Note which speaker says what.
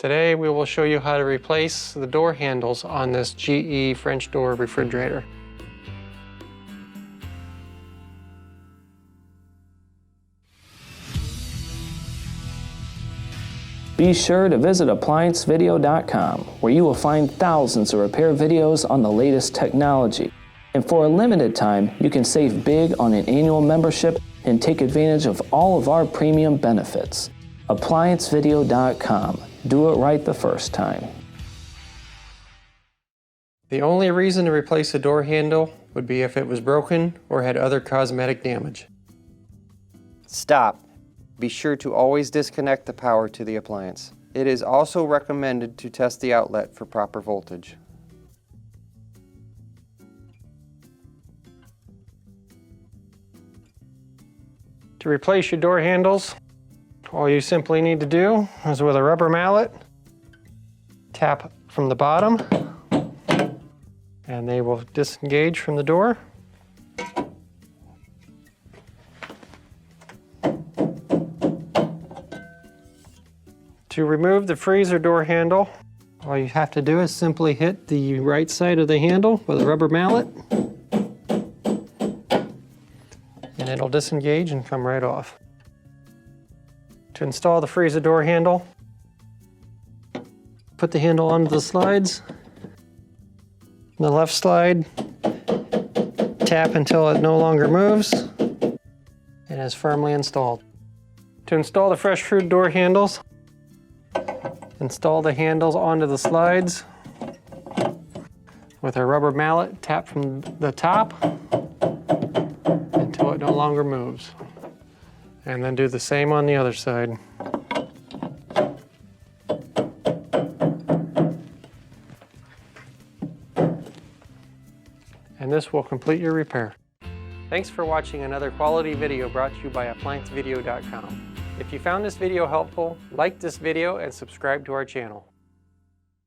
Speaker 1: Today we will show you how to replace the door handles on this GE French door refrigerator.
Speaker 2: Be sure to visit ApplianceVideo.com, where you will find thousands of repair videos on the latest technology. And for a limited time, you can save big on an annual membership and take advantage of all of our premium benefits. ApplianceVideo.com. Do it right the first time.
Speaker 1: The only reason to replace a door handle would be if it was broken or had other cosmetic damage.
Speaker 3: Stop. Be sure to always disconnect the power to the appliance. It is also recommended to test the outlet for proper voltage.
Speaker 1: To replace your door handles, all you simply need to do is with a rubber mallet, tap from the bottom, and they will disengage from the door. To remove the freezer door handle, all you have to do is simply hit the right side of the handle with a rubber mallet, and it'll disengage and come right off. To install the freezer door handle, put the handle onto the slides. On the left slide, tap until it no longer moves and is firmly installed. To install the fresh food door handles, install the handles onto the slides with a rubber mallet, tap from the top until it no longer moves. And then do the same on the other side. And this will complete your repair. Thanks for watching another quality video brought to you by ApplianceVideo.com. If you found this video helpful, like this video and subscribe to our channel.